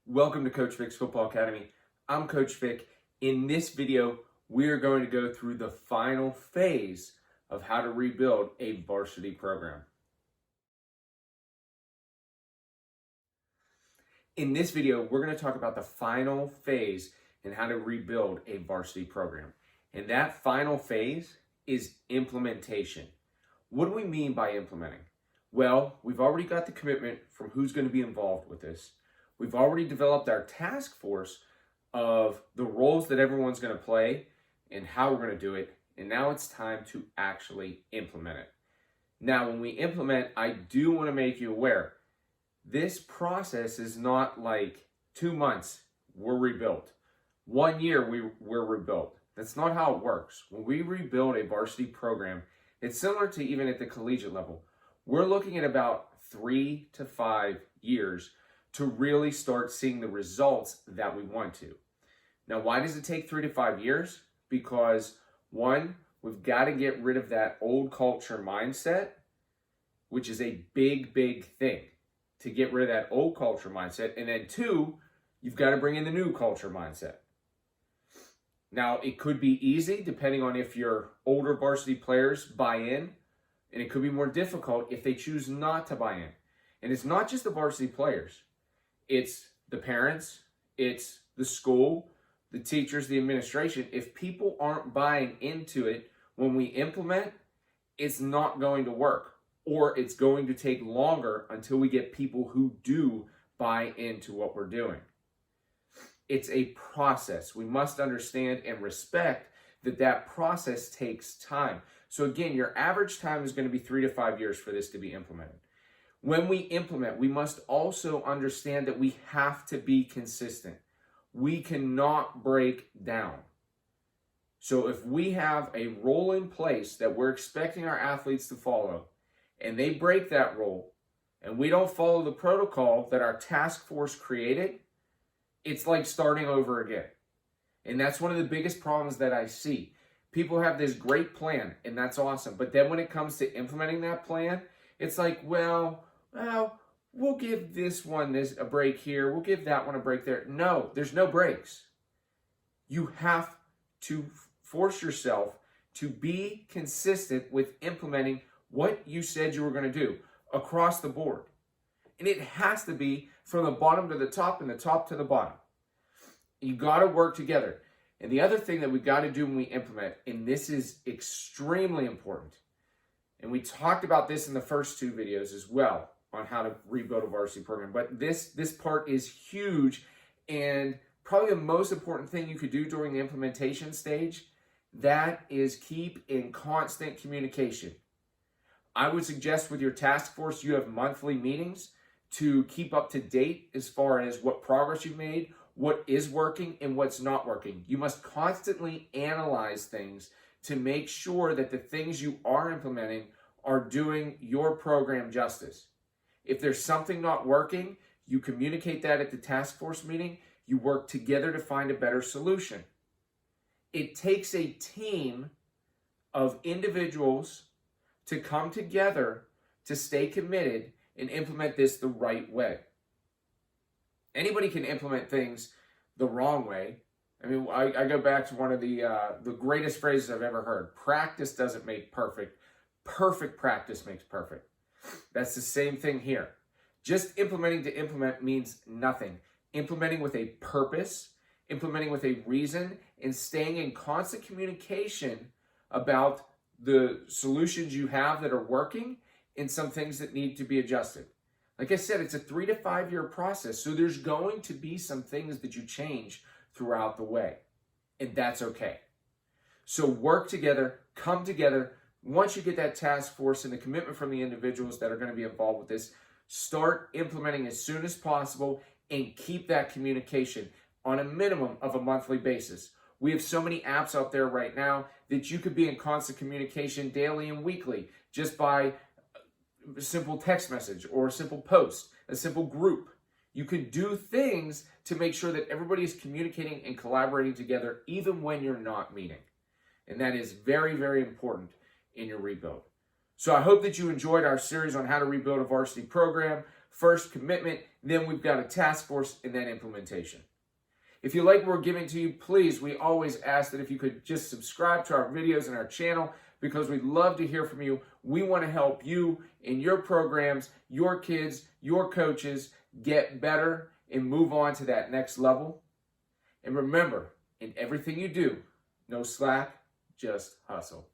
Welcome to Coach Fick's Football Academy. I'm Coach Fick. In this video, we are going to go through the final phase of how to rebuild a varsity program. In this video, we're going to talk about the final phase and how to rebuild a varsity program. And that final phase is implementation. What do we mean by implementing? Well, we've already got the commitment from who's going to be involved with this. We've already developed our task force of the roles that everyone's going to play and how we're going to do it. And now it's time to actually implement it. Now, when we implement, I do want to make you aware, this process is not like 2 months, we're rebuilt. 1 year, we're rebuilt. That's not how it works. When we rebuild a varsity program, it's similar to even at the collegiate level. We're looking at about 3 to 5 years to really start seeing the results that we want to. Now, why does it take 3 to 5 years? Because one, we've got to get rid of that old culture mindset, which is a big, big thing, to get rid of that old culture mindset. And then two, you've got to bring in the new culture mindset. Now, it could be easy depending on if your older varsity players buy in, and it could be more difficult if they choose not to buy in. And it's not just the varsity players. It's the parents, it's the school, the teachers, the administration. If people aren't buying into it when we implement, it's not going to work, or it's going to take longer until we get people who do buy into what we're doing. It's a process. We must understand and respect that process takes time. So again, your average time is going to be 3 to 5 years for this to be implemented. When we implement, we must also understand that we have to be consistent. We cannot break down. So if we have a role in place that we're expecting our athletes to follow, and they break that role, and we don't follow the protocol that our task force created, it's like starting over again. And that's one of the biggest problems that I see. People have this great plan, and that's awesome. But then when it comes to implementing that plan, it's like, well, we'll give this one a break here. We'll give that one a break there. No, there's no breaks. You have to force yourself to be consistent with implementing what you said you were going to do across the board. And it has to be from the bottom to the top and the top to the bottom. You got to work together. And the other thing that we got to do when we implement, and this is extremely important, and we talked about this in the first 2 videos as well, on how to rebuild a varsity program. But this part is huge, and probably the most important thing you could do during the implementation stage, that is keep in constant communication. I would suggest with your task force, you have monthly meetings to keep up to date as far as what progress you've made, what is working and what's not working. You must constantly analyze things to make sure that the things you are implementing are doing your program justice. If there's something not working, you communicate that at the task force meeting. You work together to find a better solution. It takes a team of individuals to come together to stay committed and implement this the right way. Anybody can implement things the wrong way. I mean, I go back to one of the greatest phrases I've ever heard. Practice doesn't make perfect. Perfect practice makes perfect. That's the same thing here. Just implementing to implement means nothing. Implementing with a purpose, implementing with a reason, and staying in constant communication about the solutions you have that are working and some things that need to be adjusted. Like I said, it's a 3 to 5 year process, so there's going to be some things that you change throughout the way, and that's okay. So work together, come together. Once you get that task force and the commitment from the individuals that are going to be involved with this, start implementing as soon as possible and keep that communication on a minimum of a monthly basis. We have so many apps out there right now that you could be in constant communication daily and weekly just by a simple text message or a simple post, a simple group. You can do things to make sure that everybody is communicating and collaborating together even when you're not meeting. And that is very, very important in your rebuild. So I hope that you enjoyed our series on how to rebuild a varsity program. First, commitment, Then we've got a task force and then implementation. If you like what we're giving to you, please, we always ask that if you could just subscribe to our videos and our channel, because we'd love to hear from you. We want to help you in your programs, your kids, your coaches get better and move on to that next level. And remember, in everything you do, no slack, just hustle.